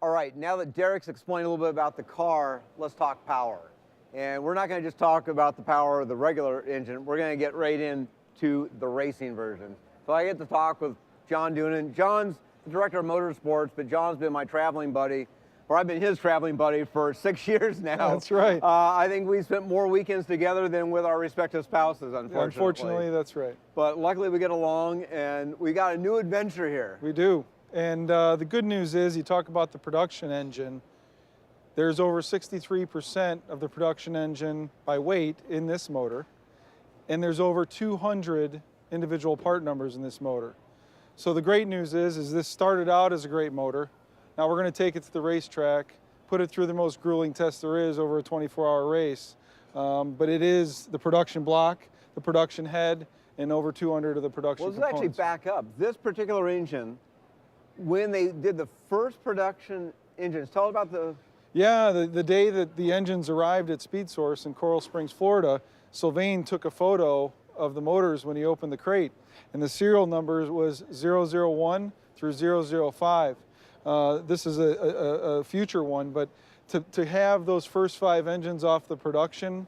All right, now that Derek's explained a little bit about the car, let's talk power. And we're not going to just talk about the power of the regular engine. We're going to get right into the racing version. So I get to talk with John Doonan. John's the director of motorsports, but John's been my traveling buddy, or I've been his traveling buddy for 6 years now. That's right. I think we spent more weekends together than with our respective spouses, unfortunately. Unfortunately, that's right. But luckily we get along, and we got a new adventure here. We do. And the good news is, you talk about the production engine, there's over 63% of the production engine by weight in this motor, and there's over 200 individual part numbers in this motor. So the great news is this started out as a great motor. Now we're going to take it to the racetrack, put it through the most grueling test there is over a 24-hour race. But it is the production block, the production head, and over 200 of the production components. Well, let's actually back up. This particular engine, when they did the first production engines, tell about the... Yeah, the day that the engines arrived at Speed Source in Coral Springs, Florida, Sylvain took a photo of the motors when he opened the crate, and the serial number was 001 through 005. This is a future one, but to have those first 5 engines off the production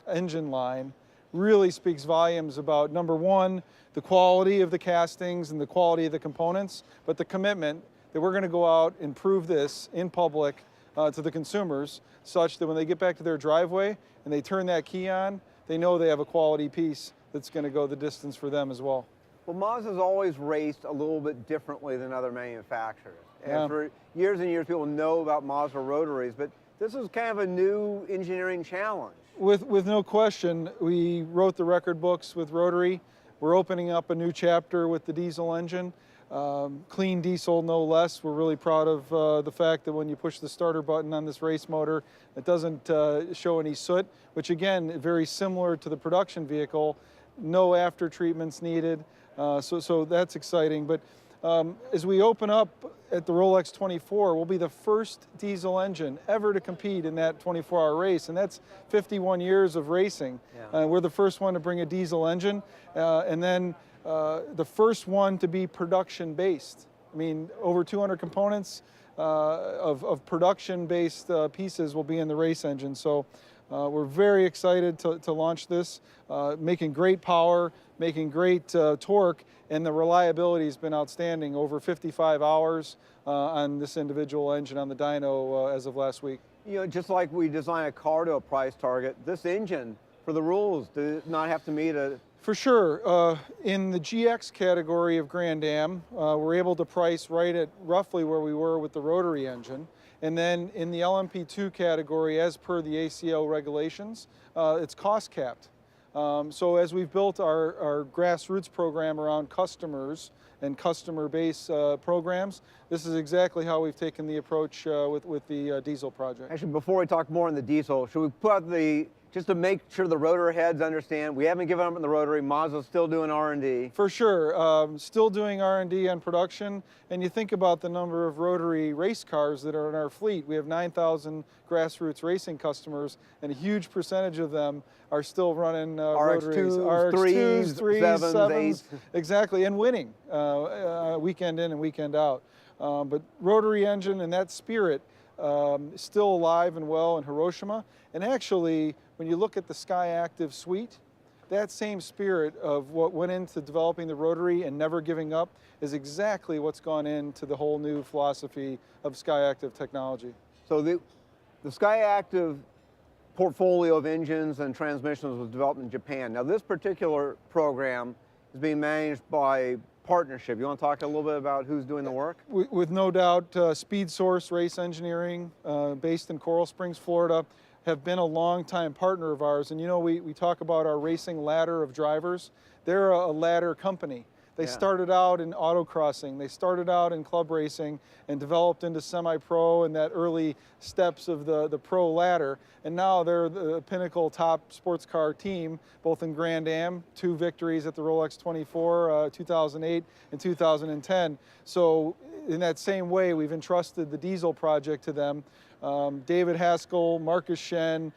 engine line really speaks volumes about, number one, the quality of the castings and the quality of the components, but the commitment that we're going to go out and prove this in public to the consumers, such that when they get back to their driveway and they turn that key on, they know they have a quality piece that's going to go the distance for them as well. Well, Mazda's always raced a little bit differently than other manufacturers. And Yeah. for years and years, people know about Mazda rotaries, but this is kind of a new engineering challenge. With no question, we wrote the record books with rotary. We're opening up a new chapter with the diesel engine. Clean diesel, no less. We're really proud of the fact that when you push the starter button on this race motor, it doesn't show any soot, which again, very similar to the production vehicle. No after treatments needed, so that's exciting. But as we open up at the Rolex 24, we'll be the first diesel engine ever to compete in that 24-hour race, and that's 51 years of racing. Yeah. We're the first one to bring a diesel engine, and then the first one to be production-based. I mean, over 200 components of production-based pieces will be in the race engine. So we're very excited to launch this, making great power, making great torque, and the reliability has been outstanding. Over 55 hours on this individual engine on the dyno as of last week. You know, just like we design a car to a price target, this engine, for the rules, does not have to meet a... For sure. In the GX category of Grand Am, we're able to price right at roughly where we were with the rotary engine. And then in the LMP2 category, as per the ACO regulations, it's cost capped. So as we've built our grassroots program around customers and customer base programs, this is exactly how we've taken the approach with the diesel project. Actually, before we talk more on the diesel, should we put out the, just to make sure the rotor heads understand, we haven't given up on the rotary, Mazda's still doing R&D. For sure, still doing R&D on production, and you think about the number of rotary race cars that are in our fleet. We have 9,000 grassroots racing customers, and a huge percentage of them are still running rotaries. RX2s, 3s, 7s, 8s. Exactly, and winning weekend in and weekend out. But rotary engine and that spirit still alive and well in Hiroshima. And actually, when you look at the SKYACTIV suite, that same spirit of what went into developing the rotary and never giving up is exactly what's gone into the whole new philosophy of SKYACTIV technology. So the SKYACTIV portfolio of engines and transmissions was developed in Japan. Now this particular program is being managed by partnership. You want to talk a little bit about who's doing the work? With no doubt, Speed Source Race Engineering, based in Coral Springs, Florida, have been a longtime partner of ours. And you know, we talk about our racing ladder of drivers. They're a ladder company. They started out in autocrossing, they started out in club racing and developed into semi-pro and that early steps of the pro ladder. And now they're the pinnacle top sports car team, both in Grand Am, 2 victories at the Rolex 24, 2008 and 2010. So in that same way, we've entrusted the diesel project to them. David Haskell, Marcus Shen,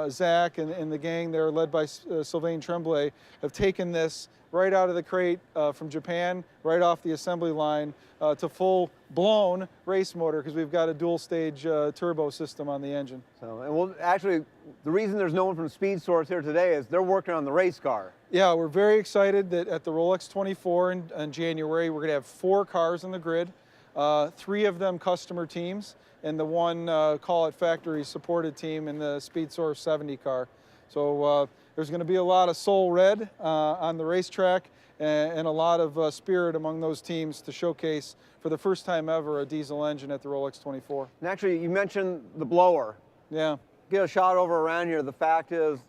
Zach, and the gang there, led by Sylvain Tremblay, have taken this right out of the crate from Japan, right off the assembly line, to full-blown race motor, because we've got a dual-stage turbo system on the engine. So, and we'll actually, the reason there's no one from Speed Source here today is they're working on the race car. Yeah, we're very excited that at the Rolex 24 in January, we're going to have 4 cars on the grid, 3 of them customer teams, and the one, call it factory supported team in the Speed Source 70 car. So there's going to be a lot of soul red on the racetrack, and a lot of spirit among those teams to showcase for the first time ever a diesel engine at the Rolex 24. And actually, you mentioned the blower. Yeah. Get a shot over around here. The fact is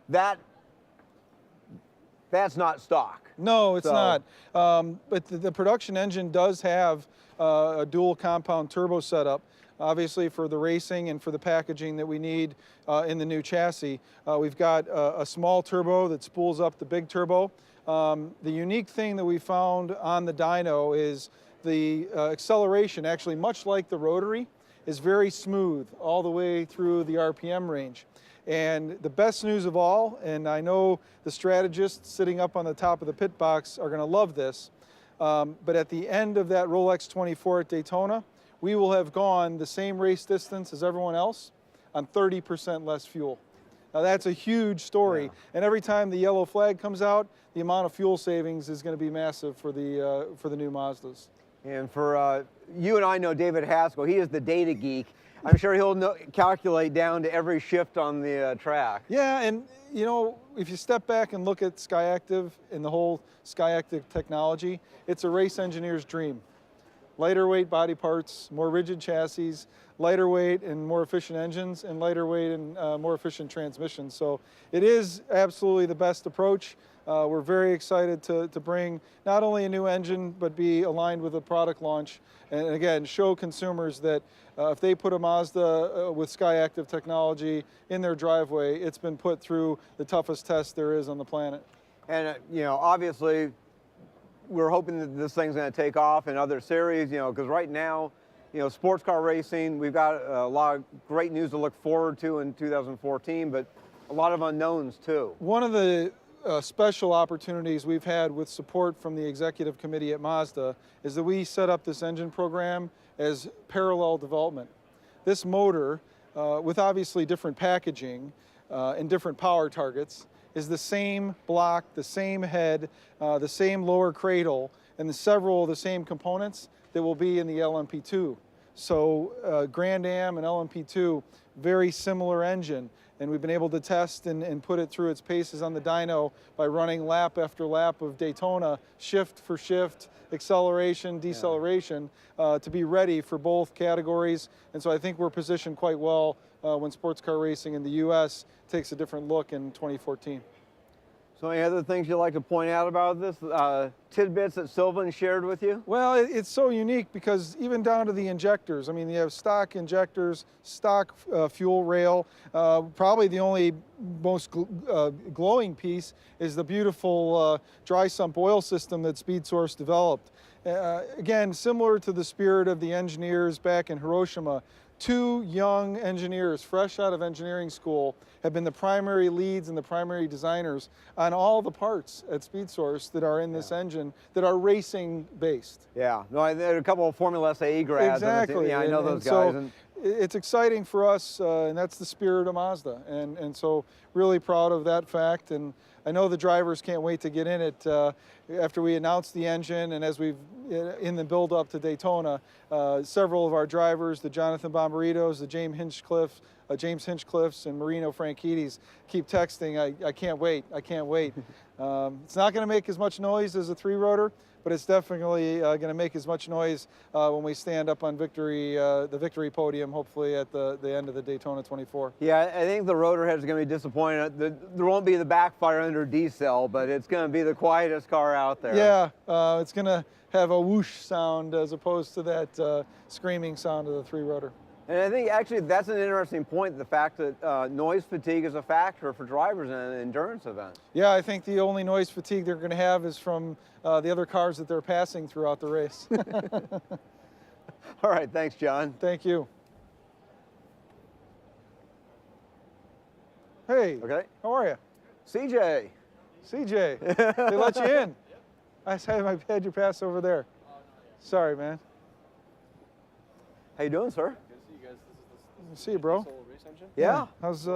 that that's not stock. No, it's not. But the production engine does have a dual compound turbo setup, obviously for the racing and for the packaging that we need in the new chassis. We've got a small turbo that spools up the big turbo. The unique thing that we found on the dyno is the acceleration, actually much like the rotary, is very smooth all the way through the RPM range. And the best news of all, and I know the strategists sitting up on the top of the pit box are going to love this, but at the end of that Rolex 24 at Daytona, we will have gone the same race distance as everyone else on 30% less fuel. Now that's a huge story, yeah. And every time the yellow flag comes out, the amount of fuel savings is going to be massive for the new Mazdas. And for you and I know David Haskell, he is the data geek. I'm sure he'll calculate down to every shift on the track. Yeah, and you know, if you step back and look at SKYACTIV and the whole SKYACTIV technology, it's a race engineer's dream. Lighter weight body parts, more rigid chassis, lighter weight and more efficient engines, and lighter weight and more efficient transmissions. So it is absolutely the best approach. We're very excited to bring not only a new engine, but be aligned with a product launch. And again, show consumers that if they put a Mazda with SKYACTIV technology in their driveway, it's been put through the toughest test there is on the planet. And you know, obviously, we're hoping that this thing's going to take off in other series, you know, because right now, you know, sports car racing, we've got a lot of great news to look forward to in 2014, but a lot of unknowns too. One of the special opportunities we've had with support from the executive committee at Mazda is that we set up this engine program as parallel development. This motor, with obviously different packaging and different power targets, is the same block, the same head, the same lower cradle, and several of the same components that will be in the LMP2. So Grand Am and LMP2, very similar engine. And we've been able to test and put it through its paces on the dyno by running lap after lap of Daytona, shift for shift, acceleration, deceleration, to be ready for both categories. And so I think we're positioned quite well when sports car racing in the US takes a different look in 2014. So any other things you'd like to point out about this? Tidbits that Sylvain shared with you? Well, it's so unique because even down to the injectors, I mean, you have stock injectors, stock fuel rail. Probably the only most glowing piece is the beautiful dry sump oil system that Speed Source developed. Again, similar to the spirit of the engineers back in Hiroshima, 2 young engineers, fresh out of engineering school, have been the primary leads and the primary designers on all the parts at Speed Source that are in this engine that are racing based. Yeah, no, there are a couple of Formula SAE grads. Exactly. Yeah, I know those guys. So it's exciting for us, and that's the spirit of Mazda. And so really proud of that fact. And I know the drivers can't wait to get in it after we announce the engine, and as we've in the build up to Daytona, several of our drivers, the Jonathan Bomberitos, the James Hinchcliffes and Marino Franchittis, keep texting, I can't wait, I can't wait. It's not going to make as much noise as a 3-rotor, but it's definitely going to make as much noise when we stand up on the victory podium, hopefully at the end of the Daytona 24. Yeah, I think the rotor heads are going to be disappointed. There won't be the backfire under D-cell, but it's going to be the quietest car out there. Yeah, it's going to have a whoosh sound as opposed to that screaming sound of the 3-rotor. And I think actually that's an interesting point, the fact that noise fatigue is a factor for drivers in an endurance event. Yeah, I think the only noise fatigue they're going to have is from the other cars that they're passing throughout the race. All right, thanks, John. Thank you. Hey, Okay. how are you? CJ. CJ, they let you in. I had you pass over there. Sorry, man. How you doing, sir? Good to see you guys. This is See you, bro. diesel race engine. Yeah. How's